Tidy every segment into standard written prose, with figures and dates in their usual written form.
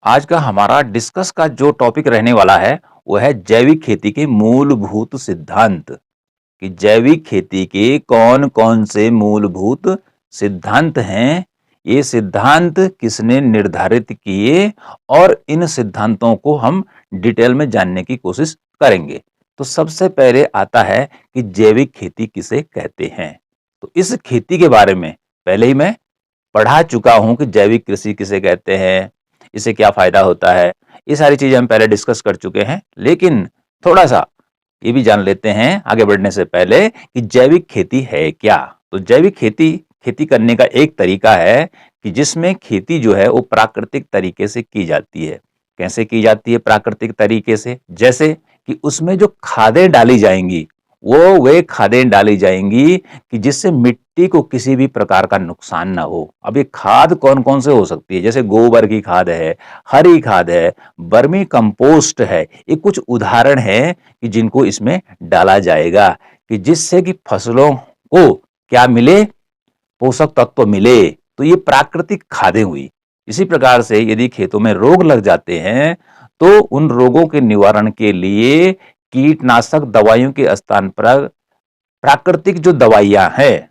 आज का हमारा डिस्कस का जो टॉपिक रहने वाला है वो है जैविक खेती के मूलभूत सिद्धांत। कि जैविक खेती के कौन-कौन से मूलभूत सिद्धांत हैं, ये सिद्धांत किसने निर्धारित किए और इन सिद्धांतों को हम डिटेल में जानने की कोशिश करेंगे। तो सबसे पहले आता है कि जैविक खेती किसे कहते हैं। तो इस खेती के बारे में पहले ही मैं पढ़ा चुका हूं कि जैविक कृषि किसे कहते हैं, इससे क्या फायदा होता है। ये सारी चीजें हम पहले डिस्कस कर चुके हैं, लेकिन थोड़ा सा ये भी जान लेते हैं आगे बढ़ने से पहले कि जैविक खेती है क्या। तो जैविक खेती खेती करने का एक तरीका है कि जिसमें खेती जो है वो प्राकृतिक तरीके से की जाती है। कैसे की जाती है प्राकृतिक तरीके से? जैसे कि उसमें जो खादें डाली जाएंगी वो वे खादें डाली जाएंगी कि जिससे मिट्टी को किसी भी प्रकार का नुकसान ना हो। अब ये खाद कौन कौन से हो सकती है? जैसे गोबर की खाद है, हरी खाद है, वर्मी कंपोस्ट है। ये कुछ उदाहरण है कि जिनको इसमें डाला जाएगा कि जिससे कि फसलों को क्या मिले, पोषक तत्व मिले। तो ये प्राकृतिक खादें हुई। इसी प्रकार से यदि खेतों में रोग लग जाते हैं तो उन रोगों के निवारण के लिए कीटनाशक दवाइयों के स्थान पर प्राकृतिक जो दवाइयां हैं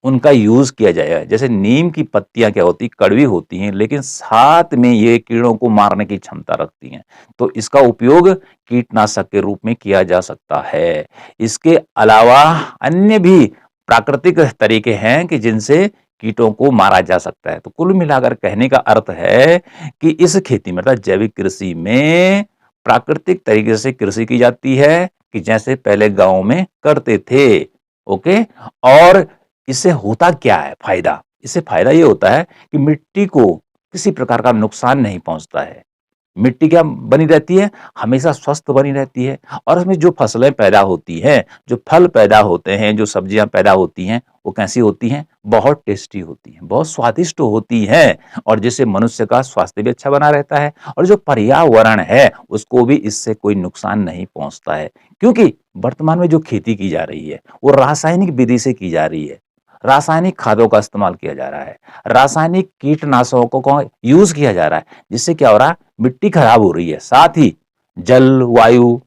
उनका यूज किया जाएगा। जैसे नीम की पत्तियां क्या होती, कड़वी होती हैं, लेकिन साथ में ये कीड़ों को मारने की क्षमता रखती हैं। तो इसका उपयोग कीटनाशक के रूप में किया जा सकता है। इसके अलावा अन्य भी प्राकृतिक तरीके हैं कि जिनसे कीटों को मारा जा सकता है। तो कुल मिलाकर कहने का अर्थ है कि इस खेती में अर्थात जैविक कृषि में प्राकृतिक तरीके से कृषि की जाती है कि जैसे पहले गांव में करते थे। ओके। और इससे होता क्या है फायदा? इससे फायदा ये होता है कि मिट्टी को किसी प्रकार का नुकसान नहीं पहुंचता है। मिट्टी क्या बनी रहती है? हमेशा स्वस्थ बनी रहती है। और उसमें जो फसलें पैदा होती हैं, जो फल पैदा होते हैं, जो सब्जियां पैदा होती हैं, वो कैसी होती हैं? बहुत टेस्टी होती हैं, बहुत स्वादिष्ट होती हैं, और जिससे मनुष्य का स्वास्थ्य भी अच्छा बना रहता है और जो पर्यावरण है उसको भी इससे कोई नुकसान नहीं पहुंचता है। क्योंकि वर्तमान में जो खेती की जा रही है वो रासायनिक विधि से की जा रही है। रासायनिक खादों का इस्तेमाल किया जा रहा है, रासायनिक कीटनाशकों का यूज किया जा रहा है, जिससे क्या हो रहा है? मिट्टी खराब हो रही है। साथ ही जल वायु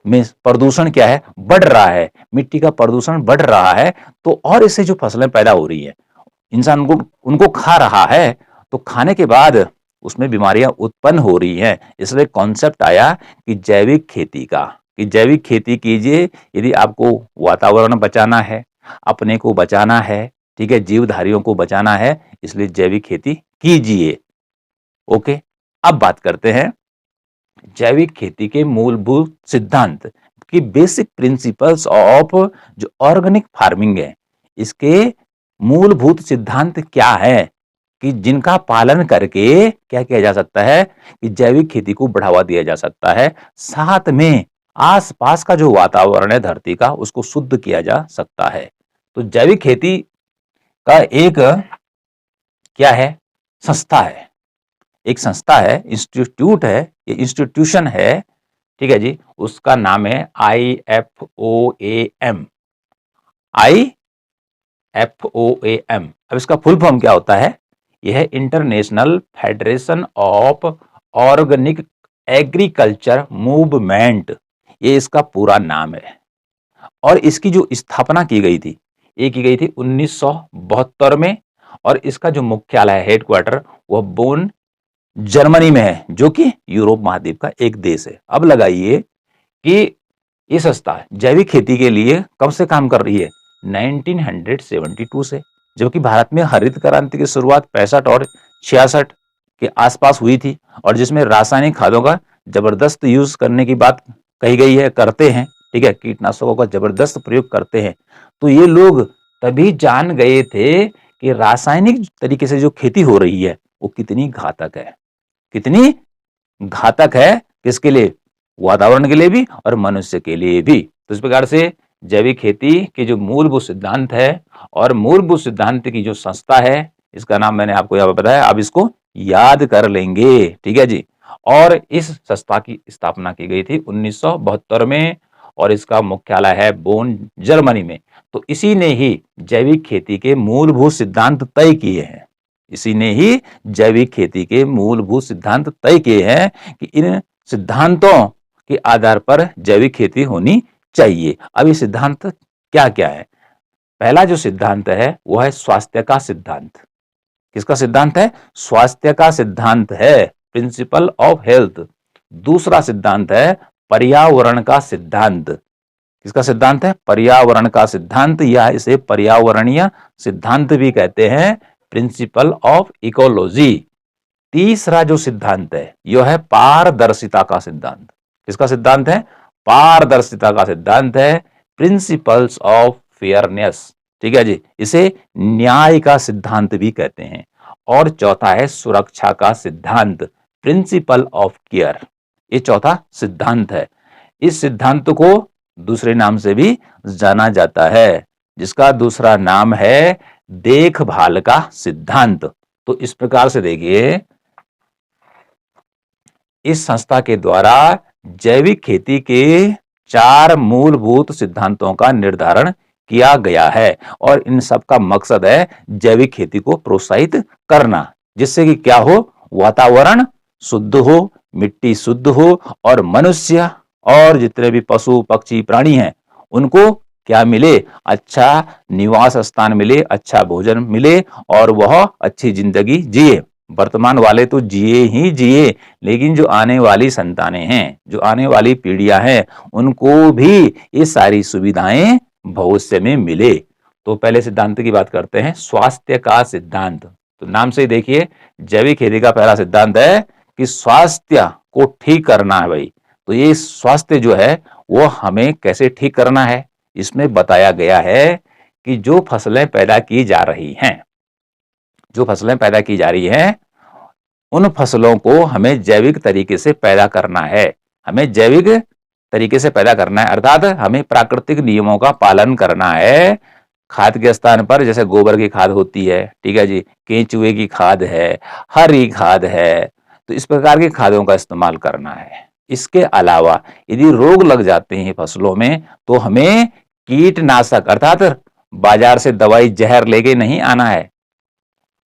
में प्रदूषण क्या है? बढ़ रहा है। मिट्टी का प्रदूषण बढ़ रहा है। तो और इससे जो फसलें पैदा हो रही है, इंसान उनको उनको खा रहा है, तो खाने के बाद उसमें बीमारियां उत्पन्न हो रही हैं। इसलिए कॉन्सेप्ट आया कि जैविक खेती का, कि जैविक खेती कीजिए यदि आपको वातावरण बचाना है, अपने को बचाना है, ठीक है, जीवधारियों को बचाना है, इसलिए जैविक खेती कीजिए। ओके। अब बात करते हैं जैविक खेती के मूलभूत सिद्धांत की बेसिक प्रिंसिपल्स ऑफ जो ऑर्गेनिक फार्मिंग है, इसके मूलभूत सिद्धांत क्या है कि जिनका पालन करके क्या किया जा सकता है कि जैविक खेती को बढ़ावा दिया जा सकता है। साथ में आसपास का जो वातावरण है धरती का उसको शुद्ध किया जा सकता है। तो जैविक खेती का एक क्या है? संस्था है। एक संस्था है, इंस्टीट्यूट है, ये इंस्टीट्यूशन है, ठीक है जी। उसका नाम है IFOAM। IFOAM। अब इसका फुल फॉर्म क्या होता है? यह है international federation of organic agriculture movement. ये इसका पूरा नाम है। और इसकी जो स्थापना की गई थी, ये की गई थी 1972 में। और इसका जो मुख्यालय है, हेडक्वार्टर, वह बोन जर्मनी में है, जो कि यूरोप महाद्वीप का एक देश है। अब लगाइए कि ये संस्था जैविक खेती के लिए कब से काम कर रही है? 1972 से, जबकि भारत में हरित क्रांति की शुरुआत 65 और 66 के आसपास हुई थी, और जिसमें रासायनिक खादों का जबरदस्त यूज करने की बात कही गई है, करते हैं, ठीक है, कीटनाशकों का जबरदस्त प्रयोग करते हैं। तो ये लोग तभी जान गए थे कि रासायनिक तरीके से जो खेती हो रही है वो कितनी घातक है। कितनी घातक है? किसके लिए? वातावरण के लिए भी और मनुष्य के लिए भी। तो इस प्रकार से जैविक खेती के जो मूलभूत सिद्धांत है और मूलभूत सिद्धांत की जो संस्था है, इसका नाम मैंने आपको यहाँ पर बताया, आप इसको याद कर लेंगे, ठीक है जी। और इस संस्था की स्थापना की गई थी 1972 में, और इसका मुख्यालय है बोन जर्मनी में। तो इसी ने ही जैविक खेती के मूलभूत सिद्धांत तय किए हैं। इसी ने ही जैविक खेती के मूलभूत सिद्धांत तय किए हैं कि इन सिद्धांतों के आधार पर जैविक खेती होनी चाहिए। अब ये सिद्धांत क्या क्या है? पहला जो सिद्धांत है वो है स्वास्थ्य का सिद्धांत। किसका सिद्धांत है? स्वास्थ्य का सिद्धांत है, प्रिंसिपल ऑफ हेल्थ। दूसरा सिद्धांत है पर्यावरण का सिद्धांत। किसका सिद्धांत है? पर्यावरण का सिद्धांत, या इसे पर्यावरणीय सिद्धांत भी कहते हैं, प्रिंसिपल ऑफ इकोलॉजी। तीसरा जो सिद्धांत है यह है पारदर्शिता का सिद्धांत। किसका सिद्धांत है? पारदर्शिता का सिद्धांत है, प्रिंसिपल्स ऑफ फेयरनेस। ठीक है जी, इसे न्याय का सिद्धांत भी कहते हैं। और चौथा है सुरक्षा का सिद्धांत, प्रिंसिपल ऑफ केयर। ये चौथा सिद्धांत है। इस सिद्धांत को दूसरे नाम से भी जाना जाता है, जिसका दूसरा नाम है देखभाल का सिद्धांत। तो इस प्रकार से देखिए, इस संस्था के द्वारा जैविक खेती के 4 मूलभूत सिद्धांतों का निर्धारण किया गया है और इन सब का मकसद है जैविक खेती को प्रोत्साहित करना, जिससे कि क्या हो, वातावरण शुद्ध हो, मिट्टी शुद्ध हो और मनुष्य और जितने भी पशु पक्षी प्राणी हैं उनको क्या मिले, अच्छा निवास स्थान मिले, अच्छा भोजन मिले और वह अच्छी जिंदगी जिए। वर्तमान वाले तो जिए ही जिए, लेकिन जो आने वाली संतानें हैं, जो आने वाली पीढ़ियां हैं, उनको भी ये सारी सुविधाएं भविष्य में मिले। तो पहले सिद्धांत की बात करते हैं, स्वास्थ्य का सिद्धांत। तो नाम से ही देखिए, जैविक खेती का पहला सिद्धांत है कि स्वास्थ्य को ठीक करना है भाई। तो ये स्वास्थ्य जो है वो हमें कैसे ठीक करना है, इसमें बताया गया है कि जो फसलें पैदा की जा रही हैं, जो फसलें पैदा की जा रही हैं, उन फसलों को हमें जैविक तरीके से पैदा करना है। हमें जैविक तरीके से पैदा करना है, अर्थात हमें प्राकृतिक नियमों का पालन करना है। खाद के स्थान पर जैसे गोबर की खाद होती है, ठीक है जी, केंचुए की खाद है, हरी खाद है, तो इस प्रकार की खादों का इस्तेमाल करना है। इसके अलावा यदि रोग लग जाते हैं फसलों में, तो हमें कीटनाशक अर्थात बाजार से दवाई जहर लेके नहीं आना है।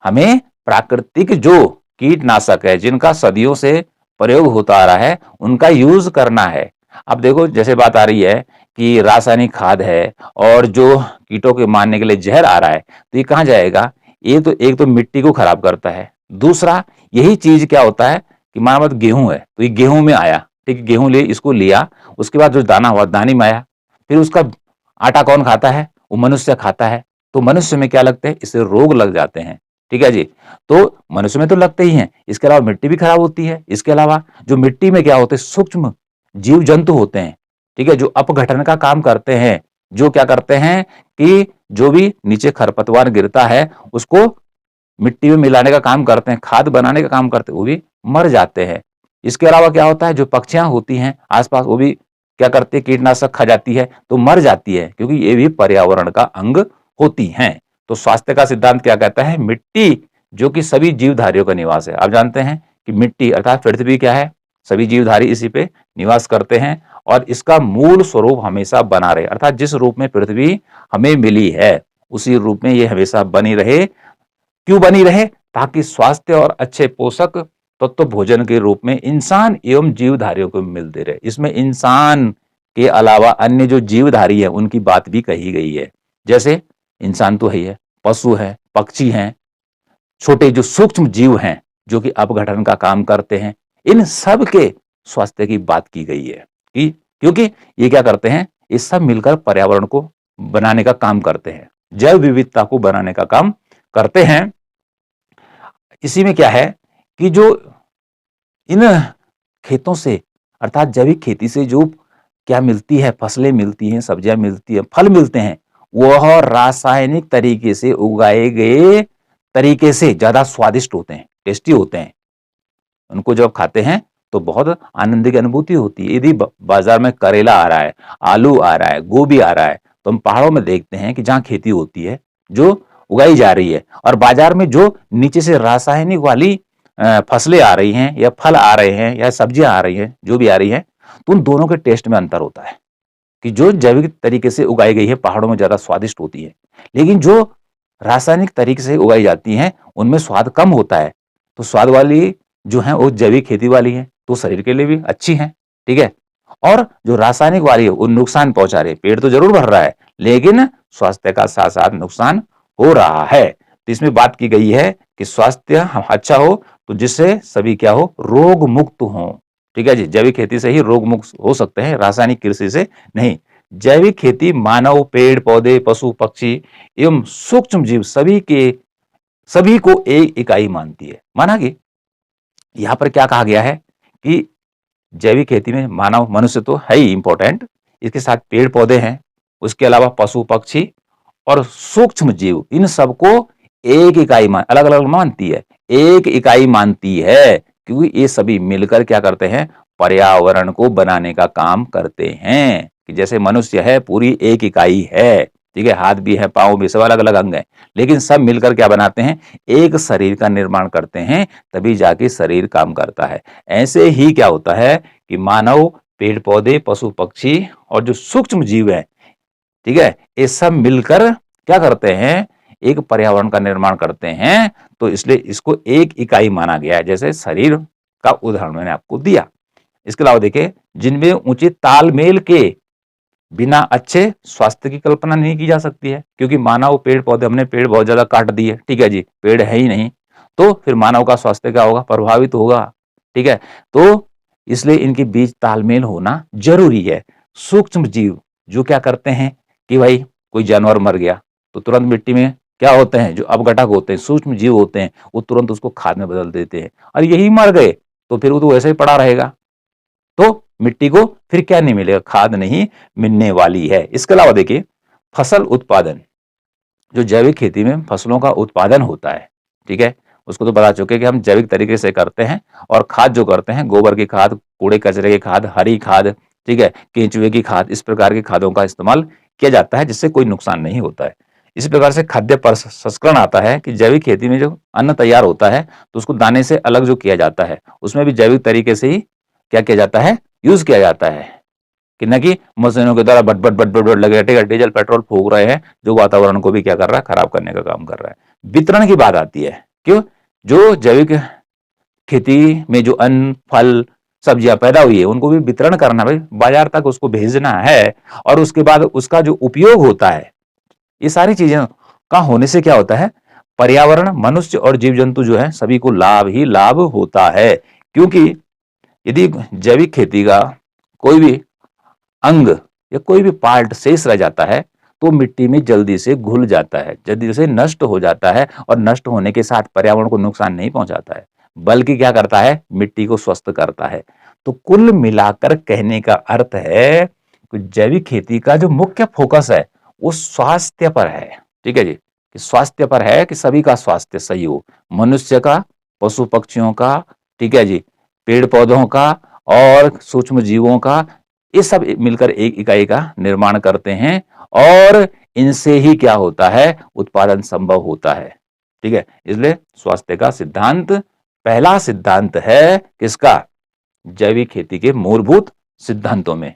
हमें प्राकृतिक जो कीटनाशक है, जिनका सदियों से प्रयोग होता आ रहा है, उनका यूज करना है। अब देखो, जैसे बात आ रही है कि रासायनिक खाद है और जो कीटों के मारने के लिए जहर आ रहा है, तो ये कहाँ जाएगा? ये तो एक तो मिट्टी को खराब करता है, दूसरा यही चीज क्या होता है कि मान मत गेहूं है, तो ये गेहूं में आया, ठीक, गेहूं ले इसको लिया, उसके बाद जो दाना हुआ दाने में आया, फिर उसका आटा कौन खाता है? वो मनुष्य खाता है। तो मनुष्य में क्या लगते हैं? इससे रोग लग जाते हैं। ठीक है जी, तो मनुष्य में तो लगते ही हैं, इसके अलावा मिट्टी भी खराब होती है। इसके अलावा जो मिट्टी में क्या होते हैं, सूक्ष्म जीव जंतु होते हैं, ठीक है, जो अपघटन का काम करते हैं, जो क्या करते हैं कि जो भी नीचे खरपतवार गिरता है उसको मिट्टी में मिलाने का काम करते हैं, खाद बनाने का काम करते हैं, वो भी मर जाते हैं। इसके अलावा क्या होता है, जो पक्षियां होती हैं आसपास, वो भी क्या करती है, कीटनाशक खा जाती है तो मर जाती है, क्योंकि ये भी पर्यावरण का अंग होती हैं। तो स्वास्थ्य का सिद्धांत क्या कहता है? मिट्टी जो कि सभी जीवधारियों का निवास है। आप जानते हैं कि मिट्टी अर्थात पृथ्वी क्या है? सभी जीवधारी इसी पे निवास करते हैं और इसका मूल स्वरूप हमेशा बना रहे, अर्थात जिस रूप में पृथ्वी हमें मिली है उसी रूप में ये हमेशा बनी रहे। क्यों बनी रहे? ताकि स्वास्थ्य और अच्छे पोषक तत्व भोजन के रूप में इंसान एवं जीवधारियों को मिलते रहे। इसमें इंसान के अलावा अन्य जो जीवधारी है उनकी बात भी कही गई है। जैसे इंसान तो है, पशु है, पक्षी हैं, छोटे जो सूक्ष्म जीव हैं जो कि अपघटन का काम करते हैं, इन सब के स्वास्थ्य की बात की गई है कि क्योंकि ये क्या करते हैं, ये सब मिलकर पर्यावरण को बनाने का काम करते हैं, जैव विविधता को बनाने का काम करते हैं। इसी में क्या है कि जो इन खेतों से अर्थात जैविक खेती से जो क्या मिलती है, फसलें मिलती हैं, सब्जियां मिलती हैं, फल मिलते हैं, वह रासायनिक तरीके से उगाए गए तरीके से ज्यादा स्वादिष्ट होते हैं, टेस्टी होते हैं। उनको जब खाते हैं तो बहुत आनंद की अनुभूति होती है। यदि बाजार में करेला आ रहा है, आलू आ रहा है, गोभी आ रहा है, तो हम पहाड़ों में देखते हैं कि जहाँ खेती होती है, जो उगाई जा रही है, और बाजार में जो नीचे से रासायनिक वाली फसलें आ रही हैं या फल आ रहे हैं या सब्जियां आ रही हैं, जो भी आ रही हैं, तो उन दोनों के टेस्ट में अंतर होता है कि जो जैविक तरीके से उगाई गई है पहाड़ों में ज्यादा स्वादिष्ट होती है, लेकिन जो रासायनिक तरीके से उगाई जाती हैं उनमें स्वाद कम होता है, तो स्वाद वाली जो है वो जैविक खेती वाली है, तो शरीर के लिए भी अच्छी है, ठीक है। और जो रासायनिक वाली है वो नुकसान पहुंचा रही है, पेट तो जरूर भर रहा है लेकिन स्वास्थ्य का साथ साथ नुकसान हो रहा है। तो इसमें बात की गई है कि स्वास्थ्य अच्छा हो तो जिससे सभी क्या हो, रोग मुक्त हो, ठीक है जी। जैविक खेती से ही रोग मुक्त हो सकते हैं, रासायनिक कृषि से नहीं। जैविक खेती मानव, पेड़ पौधे, पशु पक्षी एवं सूक्ष्म जीव सभी को एक इकाई मानती है। माना कि यहां पर क्या कहा गया है कि जैविक खेती में मानव, मनुष्य तो है ही इंपॉर्टेंट, इसके साथ पेड़ पौधे हैं, उसके अलावा पशु पक्षी और सूक्ष्म जीव, इन सबको एक इकाई अलग अलग मानती है, एक इकाई मानती है, क्योंकि ये सभी मिलकर क्या करते हैं, पर्यावरण को बनाने का काम करते हैं। कि जैसे मनुष्य है पूरी एक इकाई है, ठीक है, हाथ भी है, पांव भी, सब अलग अलग अंग है, लेकिन सब मिलकर क्या बनाते हैं, एक शरीर का निर्माण करते हैं, तभी जाके शरीर काम करता है। ऐसे ही क्या होता है कि मानव, पेड़ पौधे, पशु पक्षी और जो सूक्ष्म जीव है, ठीक है, ये सब मिलकर क्या करते हैं, एक पर्यावरण का निर्माण करते हैं, तो इसलिए इसको एक इकाई माना गया है। जैसे शरीर का उदाहरण मैंने आपको दिया। इसके अलावा देखिए, जिनमें उचित तालमेल के बिना अच्छे स्वास्थ्य की कल्पना नहीं की जा सकती है, क्योंकि मानव, पेड़ पौधे, हमने पेड़ बहुत ज्यादा काट दिए, ठीक है जी, पेड़ है ही नहीं, तो फिर मानव का स्वास्थ्य क्या होगा, प्रभावित होगा, ठीक है। तो इसलिए इनके बीच तालमेल होना जरूरी है। सूक्ष्म जीव जो क्या करते हैं कि भाई कोई जानवर मर गया तो तुरंत मिट्टी में क्या होते हैं, जो अपघटक होते हैं, सूक्ष्म जीव होते हैं, वो तुरंत उसको खाद में बदल देते हैं, और यही मर गए तो फिर वो तो वैसे ही पड़ा रहेगा, तो मिट्टी को फिर क्या नहीं मिलेगा, खाद नहीं मिलने वाली है। इसके अलावा देखिए, फसल उत्पादन, जो जैविक खेती में फसलों का उत्पादन होता है, ठीक है, उसको तो बता चुके कि हम जैविक तरीके से करते हैं, और खाद जो करते हैं, गोबर की खाद, कूड़े कचरे की खाद, हरी खाद, ठीक है, केंचुए की खाद, इस प्रकार की खादों का इस्तेमाल किया जाता है, जिससे कोई नुकसान नहीं होता है। इसी प्रकार से खाद्य प्रसंस्करण आता है कि जैविक खेती में जो अन्न तैयार होता है तो उसको दाने से अलग जो किया जाता है, उसमें भी जैविक तरीके से ही क्या किया जाता है, यूज किया जाता है, कि न कि मशीनों के द्वारा but but but but but लगे, ठीक है, डीजल पेट्रोल फूक रहे हैं, जो वातावरण को भी क्या कर रहा है, खराब करने का काम कर रहा है। वितरण की बात आती है, क्यों, जो जैविक खेती में जो अन्न, फल, सब्जियां पैदा हुई है उनको भी वितरण करना, भाई बाजार तक उसको भेजना है, और उसके बाद उसका जो उपयोग होता है, ये सारी चीजें का होने से क्या होता है, पर्यावरण, मनुष्य और जीव जंतु जो है सभी को लाभ ही लाभ होता है। क्योंकि यदि जैविक खेती का कोई भी अंग या कोई भी पार्ट शेष रह जाता है तो मिट्टी में जल्दी से घुल जाता है, जल्दी से नष्ट हो जाता है, और नष्ट होने के साथ पर्यावरण को नुकसान नहीं पहुंचाता है, बल्कि क्या करता है, मिट्टी को स्वस्थ करता है। तो कुल मिलाकर कहने का अर्थ है कि जैविक खेती का जो मुख्य फोकस है वो स्वास्थ्य पर है, ठीक है जी, कि स्वास्थ्य पर है, कि सभी का स्वास्थ्य सही हो, मनुष्य का, पशु पक्षियों का, ठीक है जी, पेड़ पौधों का और सूक्ष्म जीवों का, ये सब मिलकर एक इकाई का निर्माण करते हैं, और इनसे ही क्या होता है, उत्पादन संभव होता है, ठीक है। इसलिए स्वास्थ्य का सिद्धांत पहला सिद्धांत है किसका, जैविक खेती के मूलभूत सिद्धांतों में।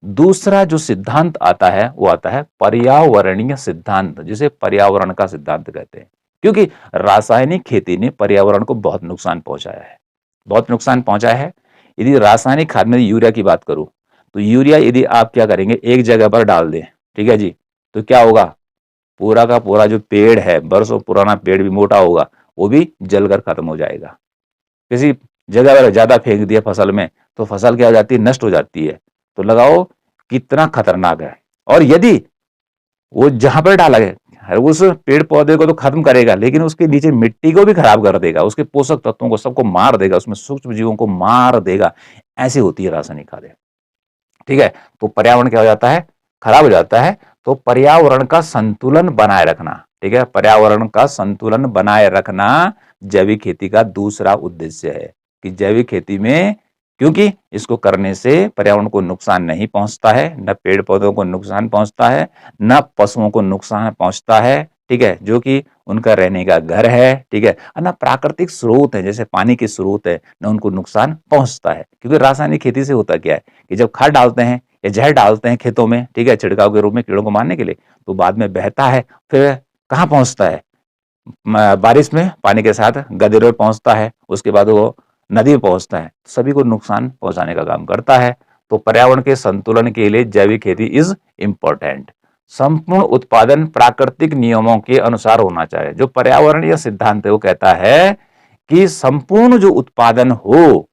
दूसरा जो सिद्धांत आता है वो आता है पर्यावरणीय सिद्धांत, जिसे पर्यावरण का सिद्धांत कहते हैं, क्योंकि रासायनिक खेती ने पर्यावरण को बहुत नुकसान पहुंचाया है, बहुत नुकसान पहुंचाया है। यदि रासायनिक खाद में यूरिया की बात करूं तो यूरिया यदि आप क्या करेंगे, एक जगह पर डाल दें, ठीक है जी, तो क्या होगा, पूरा का पूरा जो पेड़ है, बरसों पुराना पेड़ भी मोटा होगा, वो भी जलकर खत्म हो जाएगा। किसी जगह पर ज्यादा फेंक दिया फसल में तो फसल क्या हो जाती है, नष्ट हो जाती है। तो लगाओ कितना खतरनाक है। और यदि वो जहां पर डाला है उस पेड़ पौधे को तो खत्म करेगा, लेकिन उसके नीचे मिट्टी को भी खराब कर देगा, उसके पोषक तत्वों को सबको मार देगा, उसमें सूक्ष्म जीवों को मार देगा। ऐसी होती है रासायनिक खादें, ठीक है। तो पर्यावरण क्या हो जाता है, खराब हो जाता है। तो पर्यावरण का संतुलन बनाए रखना, ठीक है, पर्यावरण का संतुलन बनाए रखना जैविक खेती का दूसरा उद्देश्य है। कि जैविक खेती में, क्योंकि इसको करने से पर्यावरण को नुकसान नहीं पहुंचता है, न पेड़ पौधों को नुकसान पहुंचता है, न पशुओं को नुकसान पहुंचता है, ठीक है, जो कि उनका रहने का घर है, ठीक है, और न प्राकृतिक स्रोत है, जैसे पानी के स्रोत है, न उनको नुकसान पहुंचता है। क्योंकि रासायनिक खेती से होता क्या है कि जब खाद डालते हैं या जहर डालते हैं खेतों में, ठीक है, छिड़काव के रूप में कीड़ों को मारने के लिए, तो बाद में बहता है, फिर कहाँ पहुंचता है, बारिश में पानी के साथ गदेरों में पहुंचता है, उसके बाद वो नदी में पहुंचता है, सभी को नुकसान पहुंचाने का काम करता है। तो पर्यावरण के संतुलन के लिए जैविक खेती इज इम्पोर्टेंट। संपूर्ण उत्पादन प्राकृतिक नियमों के अनुसार होना चाहिए। जो पर्यावरणीय सिद्धांत है वो कहता है कि संपूर्ण जो उत्पादन हो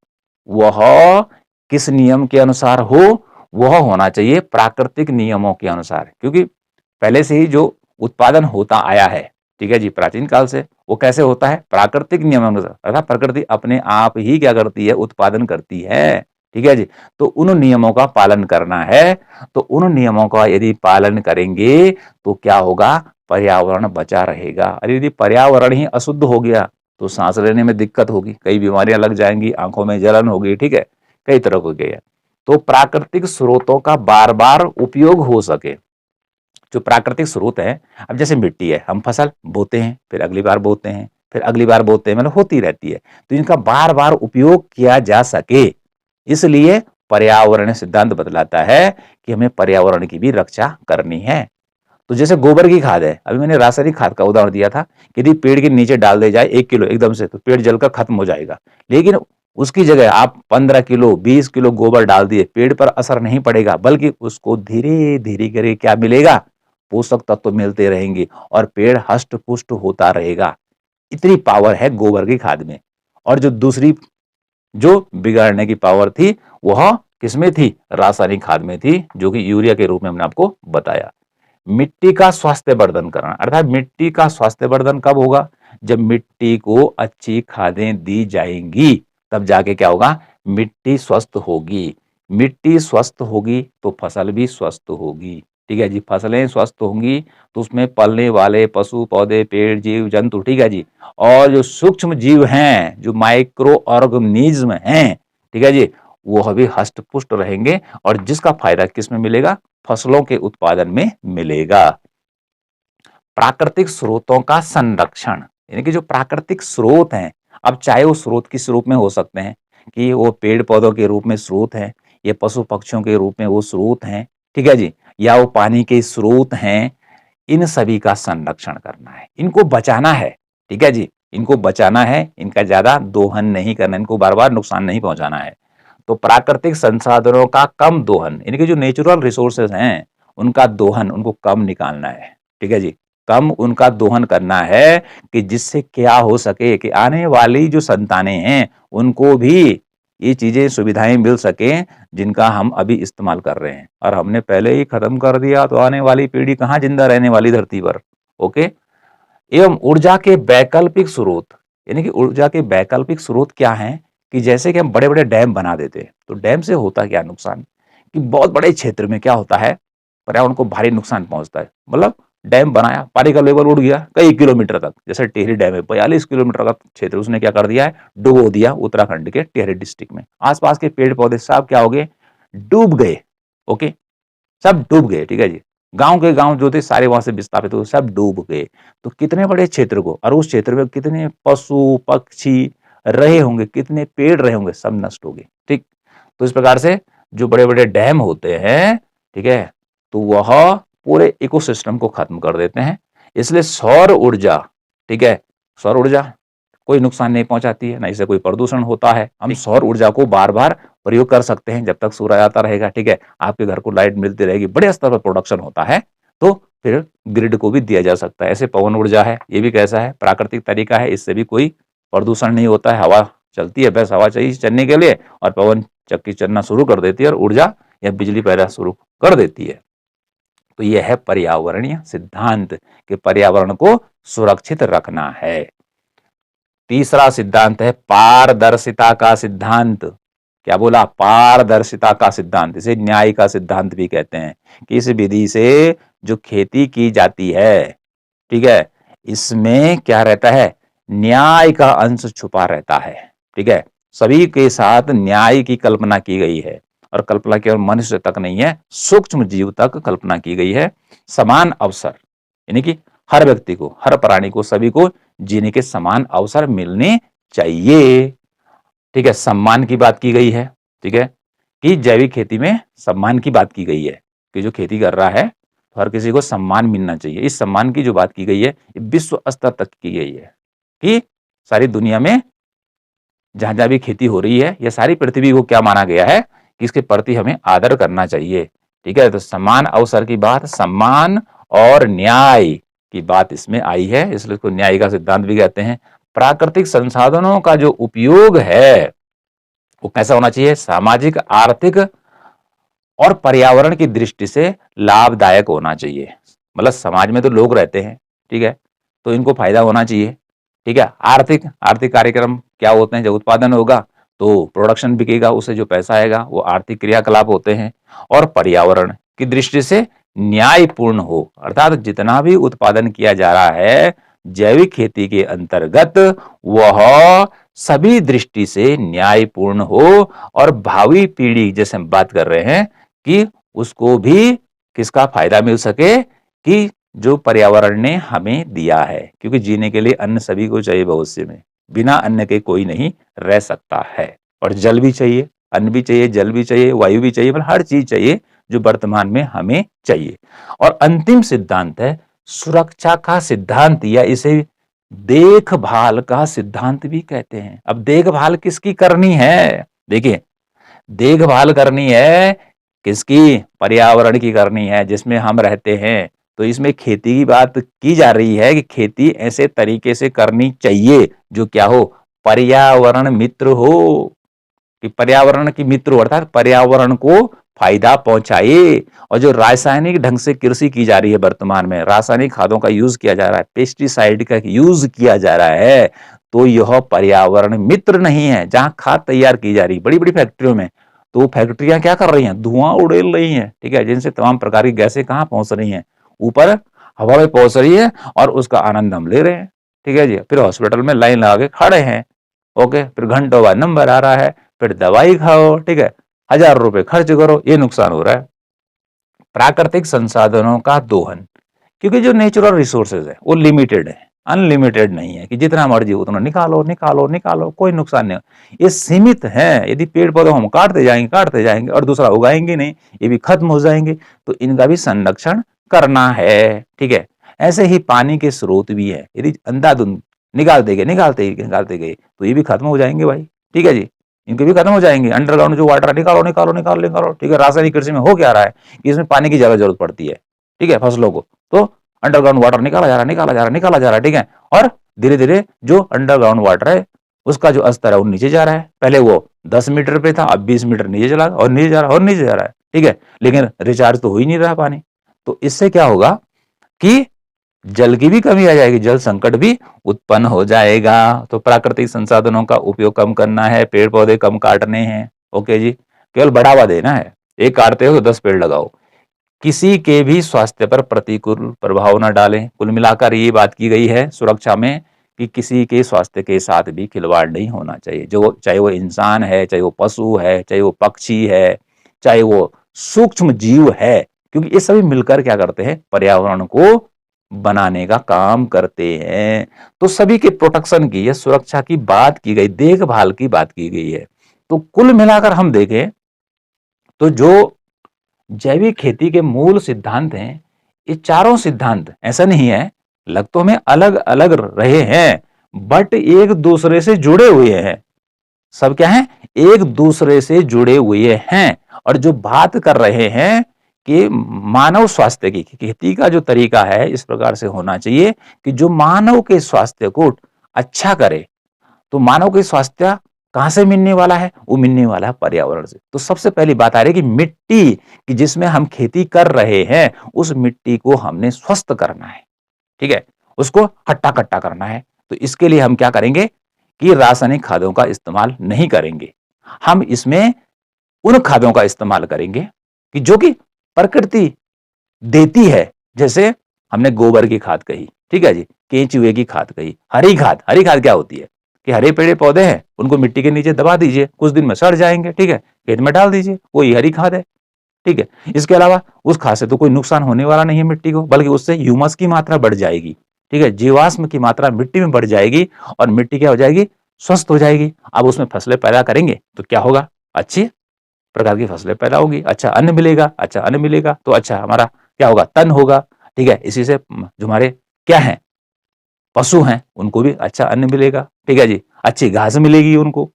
वह किस नियम के अनुसार हो, वह होना चाहिए प्राकृतिक नियमों के अनुसार। क्योंकि पहले से ही जो उत्पादन होता आया है, ठीक है जी, प्राचीन काल से, वो कैसे होता है, प्राकृतिक नियमों के अनुसार, अर्थात प्रकृति अपने आप ही क्या करती है, उत्पादन करती है, ठीक है जी। तो उन नियमों का पालन करना है। तो उन नियमों का यदि पालन करेंगे तो क्या होगा, पर्यावरण बचा रहेगा। अरे यदि पर्यावरण ही अशुद्ध हो गया तो सांस लेने में दिक्कत होगी, कई बीमारियां लग जाएंगी, आंखों में जलन होगी, ठीक है, कई तरह को गया। तो प्राकृतिक स्रोतों का बार बार उपयोग हो सके। जो प्राकृतिक स्रोत है, अब जैसे मिट्टी है, हम फसल बोते हैं, फिर अगली बार बोते हैं, फिर अगली बार बोते हैं, मतलब होती रहती है। तो इनका बार बार उपयोग किया जा सके, इसलिए पर्यावरण सिद्धांत बतलाता है कि हमें पर्यावरण की भी रक्षा करनी है। तो जैसे गोबर की खाद है, अभी मैंने रासायनिक खाद का उदाहरण दिया था कि यदि पेड़ के नीचे डाल दे जाए 1 किलो एकदम से, तो पेड़ जलकर खत्म हो जाएगा। लेकिन उसकी जगह आप 15 किलो 20 किलो गोबर डाल दिए, पेड़ पर असर नहीं पड़ेगा, बल्कि उसको धीरे धीरे करके क्या मिलेगा, पोषक तत्व मिलते रहेंगे और पेड़ हष्ट पुष्ट होता रहेगा। इतनी पावर है गोबर की खाद में। और जो दूसरी जो बिगाड़ने की पावर थी वह किसमें थी, रासायनिक खाद में थी, जो कि यूरिया के रूप में हमने आपको बताया। मिट्टी का स्वास्थ्य वर्धन करना, अर्थात मिट्टी का स्वास्थ्य वर्धन कब होगा, जब मिट्टी को अच्छी खादें दी जाएंगी, तब जाके क्या होगा, मिट्टी स्वस्थ होगी। मिट्टी स्वस्थ होगी तो फसल भी स्वस्थ होगी, ठीक है जी। फसलें स्वस्थ होंगी तो उसमें पलने वाले पशु पौधे पेड़ जीव जंतु, ठीक है जी, और जो सूक्ष्म जीव हैं, जो माइक्रो ऑर्गेनिज्म हैं, ठीक है जी, वह भी हष्ट पुष्ट रहेंगे। और जिसका फायदा किस में मिलेगा, फसलों के उत्पादन में मिलेगा। प्राकृतिक स्रोतों का संरक्षण, यानी कि जो प्राकृतिक स्रोत हैं, अब चाहे वो स्रोत किस रूप में हो सकते हैं, कि वो पेड़ पौधों के रूप में स्रोत हैं, ये पशु पक्षियों के रूप में वो स्रोत हैं, ठीक है जी, या वो पानी के स्रोत हैं, इन सभी का संरक्षण करना है, इनको बचाना है, ठीक है जी, इनको बचाना है, इनका ज्यादा दोहन नहीं करना, इनको बार बार नुकसान नहीं पहुंचाना है। तो प्राकृतिक संसाधनों का कम दोहन, यानी कि जो नेचुरल रिसोर्सेज हैं उनका दोहन, उनको कम निकालना है, ठीक है जी, कम उनका दोहन करना है, कि जिससे क्या हो सके कि आने वाली जो संतानें हैं उनको भी ये चीजें सुविधाएं मिल सके जिनका हम अभी इस्तेमाल कर रहे हैं। और हमने पहले ही खत्म कर दिया तो आने वाली पीढ़ी कहाँ जिंदा रहने वाली धरती पर। ओके। एवं ऊर्जा के वैकल्पिक स्रोत, यानी कि ऊर्जा के वैकल्पिक स्रोत क्या हैं, कि जैसे कि हम बड़े बड़े डैम बना देते हैं, तो डैम से होता क्या नुकसान, कि बहुत बड़े क्षेत्र में क्या होता है, पर्यावरण को भारी नुकसान पहुंचता है। मतलब डैम बनाया, पानी का लेवल उड़ गया कई किलोमीटर तक, जैसे टिहरी डैम है 42 किलोमीटर का क्षेत्र, उसने क्या कर दिया है, डुबो दिया उत्तराखंड के टिहरी डिस्ट्रिक्ट में। आसपास के पेड़ पौधे सब क्या हो गए, डूब गए। ओके, सब डूब गए, ठीक है जी। गांव के गांव जो थे सारे वहां से विस्थापित हुए, सब डूब गए। तो कितने बड़े क्षेत्र को, और उस क्षेत्र में कितने पशु पक्षी रहे होंगे, कितने पेड़ रहे होंगे, सब नष्ट हो गए, ठीक। तो इस प्रकार से जो बड़े बड़े डैम होते हैं, ठीक है, तो वह पूरे इकोसिस्टम को खत्म कर देते हैं। इसलिए सौर ऊर्जा, ठीक है, सौर ऊर्जा कोई नुकसान नहीं पहुंचाती है, ना इससे कोई प्रदूषण होता है। हम सौर ऊर्जा को बार बार प्रयोग कर सकते हैं जब तक सूर्य आता रहेगा, ठीक है, आपके घर को लाइट मिलती रहेगी, बड़े स्तर पर प्रोडक्शन होता है, तो फिर ग्रिड को भी दिया जा सकता है। ऐसे पवन ऊर्जा है, ये भी कैसा है, प्राकृतिक तरीका है, इससे भी कोई प्रदूषण नहीं होता है। हवा चलती है, बस हवा चाहिए चलने के लिए, और पवन चक्की चलना शुरू कर देती है और ऊर्जा या बिजली पैदा शुरू कर देती है। तो यह है पर्यावरणीय सिद्धांत, कि पर्यावरण को सुरक्षित रखना है। तीसरा सिद्धांत है पारदर्शिता का सिद्धांत। क्या बोला, पारदर्शिता का सिद्धांत, इसे न्याय का सिद्धांत भी कहते हैं, कि इस विधि से जो खेती की जाती है, ठीक है, इसमें क्या रहता है, न्याय का अंश छुपा रहता है, ठीक है। सभी के साथ न्याय की कल्पना की गई है, और कल्पना केवल मनुष्य तक नहीं है, सूक्ष्म जीव तक कल्पना की गई है। समान अवसर, यानी कि हर व्यक्ति को, हर प्राणी को, सभी को जीने के समान अवसर मिलने चाहिए, ठीक है। सम्मान की बात की गई है, ठीक है, कि जैविक खेती में सम्मान की बात की गई है, कि जो खेती कर रहा है तो हर किसी को सम्मान मिलना चाहिए। इस सम्मान की जो बात की गई है ये विश्व स्तर तक की गई है कि सारी दुनिया में जहां-जहां भी खेती हो रही है या सारी पृथ्वी को क्या माना गया है कि इसके प्रति हमें आदर करना चाहिए। ठीक है, तो समान अवसर की बात, सम्मान और न्याय की बात इसमें आई है, इसलिए इसको न्याय का सिद्धांत भी कहते हैं। प्राकृतिक संसाधनों का जो उपयोग है वो कैसा होना चाहिए? सामाजिक, आर्थिक और पर्यावरण की दृष्टि से लाभदायक होना चाहिए। मतलब समाज में तो लोग रहते हैं, ठीक है, तो इनको फायदा होना चाहिए। ठीक है, आर्थिक आर्थिक कार्यक्रम क्या होते हैं? जब उत्पादन होगा तो प्रोडक्शन बिकेगा, उससे जो पैसा आएगा वो आर्थिक क्रियाकलाप होते हैं। और पर्यावरण की दृष्टि से न्यायपूर्ण हो, अर्थात जितना भी उत्पादन किया जा रहा है जैविक खेती के अंतर्गत वह सभी दृष्टि से न्यायपूर्ण हो और भावी पीढ़ी, जैसे हम बात कर रहे हैं, कि उसको भी किसका फायदा मिल सके कि जो पर्यावरण ने हमें दिया है, क्योंकि जीने के लिए अन्न सभी को चाहिए भविष्य में, बिना अन्न के कोई नहीं रह सकता है। और जल भी चाहिए, अन्न भी चाहिए, जल भी चाहिए, वायु भी चाहिए, मतलब हर चीज चाहिए जो वर्तमान में हमें चाहिए। और अंतिम सिद्धांत है सुरक्षा का सिद्धांत, या इसे देखभाल का सिद्धांत भी कहते हैं। अब देखभाल किसकी करनी है? देखिए, देखभाल करनी है किसकी? पर्यावरण की करनी है जिसमें हम रहते हैं। तो इसमें खेती की बात की जा रही है कि खेती ऐसे तरीके से करनी चाहिए जो क्या हो? पर्यावरण मित्र हो, कि पर्यावरण की मित्र हो, अर्थात पर्यावरण को फायदा पहुंचाए। और जो रासायनिक ढंग से कृषि की जा रही है वर्तमान में, रासायनिक खादों का यूज किया जा रहा है, पेस्टिसाइड का यूज किया जा रहा है, तो यह पर्यावरण मित्र नहीं है। जहां खाद तैयार की जा रही बड़ी बड़ी फैक्ट्रियों में, तो फैक्ट्रियां क्या कर रही हैं? धुआं उड़ेल रही हैं, ठीक है, जिनसे तमाम प्रकार की गैसें कहां पहुंच रही हैं? ऊपर हवा में पहुंच रही है और उसका आनंद हम ले रहे हैं। ठीक है जी, फिर हॉस्पिटल में लाइन लगा के खड़े हैं। ओके, फिर घंटों बाद नंबर आ रहा है, फिर दवाई खाओ, ठीक है, 1000 रुपए खर्च करो, ये नुकसान हो रहा है। प्राकृतिक संसाधनों का दोहन, क्योंकि जो नेचुरल रिसोर्सेज है वो लिमिटेड है, अनलिमिटेड नहीं है कि जितना मर्जी उतना निकालो निकालो निकालो, कोई नुकसान नहीं। ये सीमित है। यदि पेड़ पौधे हम काटते जाएंगे और दूसरा उगाएंगे नहीं, ये भी खत्म हो जाएंगे, तो इनका भी संरक्षण करना है। ठीक है, ऐसे ही पानी के स्रोत भी है, यदि अंधाधुंध निकालते गए तो ये भी खत्म हो जाएंगे भाई। ठीक है जी, इनके भी खत्म हो जाएंगे। अंडरग्राउंड जो वाटर निकालो निकालो निकालो निकालो, ठीक है। रासायनिक कृषि में हो क्या रहा है कि इसमें पानी की ज्यादा जरूरत पड़ती है, ठीक है, फसलों को, तो अंडरग्राउंड वाटर निकाला जा रहा है, ठीक है। और धीरे धीरे जो अंडरग्राउंड वाटर है उसका जो स्तर है वो नीचे जा रहा है। पहले वो 10 मीटर पे था, अब 20 मीटर नीचे चला और नीचे जा रहा है और नीचे जा रहा है, ठीक है, लेकिन रिचार्ज तो हो ही नहीं रहा पानी। तो इससे क्या होगा कि जल की भी कमी आ जाएगी, जल संकट भी उत्पन्न हो जाएगा। तो प्राकृतिक संसाधनों का उपयोग कम करना है, पेड़ पौधे कम काटने हैं। ओके जी, केवल बढ़ावा देना है। एक काटते हो तो 10 पेड़ लगाओ। किसी के भी स्वास्थ्य पर प्रतिकूल प्रभाव न डालें। कुल मिलाकर ये बात की गई है सुरक्षा में कि किसी के स्वास्थ्य के साथ भी खिलवाड़ नहीं होना चाहिए, जो चाहे वो इंसान है, चाहे वो पशु है, चाहे वो पक्षी है, चाहे वो सूक्ष्म जीव है, क्योंकि ये सभी मिलकर क्या करते हैं? पर्यावरण को बनाने का काम करते हैं। तो सभी के प्रोटेक्शन की या सुरक्षा की बात की गई, देखभाल की बात की गई है। तो कुल मिलाकर हम देखें तो जो जैविक खेती के मूल सिद्धांत हैं, ये चारों सिद्धांत ऐसा नहीं है, लग तो हमें अलग अलग रहे हैं, बट एक दूसरे से जुड़े हुए हैं। सब क्या है? एक दूसरे से जुड़े हुए हैं। और जो बात कर रहे हैं कि मानव स्वास्थ्य की, खेती का जो तरीका है इस प्रकार से होना चाहिए कि जो मानव के स्वास्थ्य को अच्छा करे। तो मानव के स्वास्थ्य कहां से मिलने वाला है? वो मिलने वाला है पर्यावरण से। तो सबसे पहली बात आ रही है कि मिट्टी की जिसमें हम खेती कर रहे हैं, उस मिट्टी को हमने स्वस्थ करना है, ठीक है, उसको हट्टा कट्टा करना है। तो इसके लिए हम क्या करेंगे कि रासायनिक खादों का इस्तेमाल नहीं करेंगे। हम इसमें उन खादों का इस्तेमाल करेंगे कि जो कि प्रकृति देती है। जैसे हमने गोबर की खाद कही, ठीक है जी, केंचुए की खाद कही, हरी खाद। हरी खाद क्या होती है कि हरे पेड़ पौधे हैं, उनको मिट्टी के नीचे दबा दीजिए, कुछ दिन में सड़ जाएंगे, ठीक है, खेत में डाल दीजिए, वही हरी खाद है, ठीक है। इसके अलावा उस खाद से तो कोई नुकसान होने वाला नहीं है मिट्टी को, बल्कि उससे ह्यूमस की मात्रा बढ़ जाएगी, ठीक है, जीवाश्म की मात्रा मिट्टी में बढ़ जाएगी और मिट्टी क्या हो जाएगी? स्वस्थ हो जाएगी। अब उसमें फसलें पैदा करेंगे तो क्या होगा? अच्छी प्रकार की फसलें पैदा होगी, अच्छा अन्न मिलेगा, अच्छा अन्न मिलेगा तो अच्छा हमारा क्या होगा, तन होगा। ठीक है, इसी से जो हमारे क्या है, पशु हैं, उनको भी अच्छा अन्न मिलेगा। ठीक है जी, अच्छी घास मिलेगी उनको।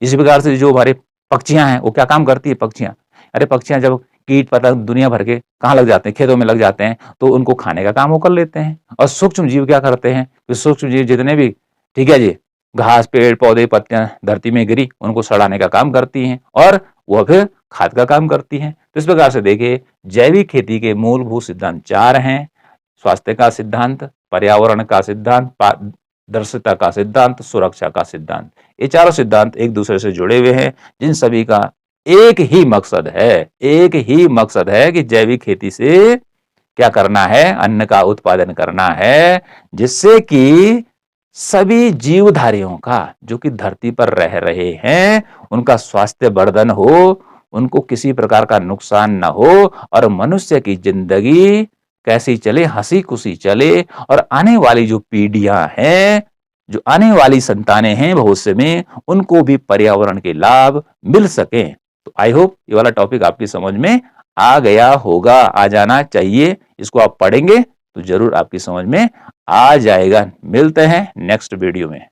इसी प्रकार से जो हमारे पक्षियां हैं, वो क्या काम करती है पक्षियां, अरे पक्षियां जब कीट पतंग दुनिया भर के कहाँ लग जाते हैं, खेतों में लग जाते हैं, तो उनको खाने का काम वो कर लेते हैं। और सूक्ष्म जीव क्या करते हैं, तो सूक्ष्म जीव जितने भी, ठीक है जी, घास पेड़ पौधे पत्तियां धरती में गिरी उनको सड़ाने का काम करती हैं, और वह फिर खाद का काम करती हैं। तो इस प्रकार से देखिए, जैविक खेती के मूलभूत सिद्धांत 4 हैं। स्वास्थ्य का सिद्धांत, पर्यावरण का सिद्धांत, पारदर्शिता का सिद्धांत, सुरक्षा का सिद्धांत। ये चारों सिद्धांत एक दूसरे से जुड़े हुए हैं, जिन सभी का एक ही मकसद है, एक ही मकसद है कि जैविक खेती से क्या करना है, अन्न का उत्पादन करना है, जिससे कि सभी जीवधारियों का, जो कि धरती पर रह रहे हैं, उनका स्वास्थ्य वर्धन हो, उनको किसी प्रकार का नुकसान न हो, और मनुष्य की जिंदगी कैसी चले, हंसी खुशी चले, और आने वाली जो पीढ़ियां हैं, जो आने वाली संतानें हैं भविष्य में, उनको भी पर्यावरण के लाभ मिल सके। तो आई होप ये वाला टॉपिक आपकी समझ में आ गया होगा, आ जाना चाहिए। इसको आप पढ़ेंगे तो जरूर आपकी समझ में आ जाएगा। मिलते हैं नेक्स्ट वीडियो में।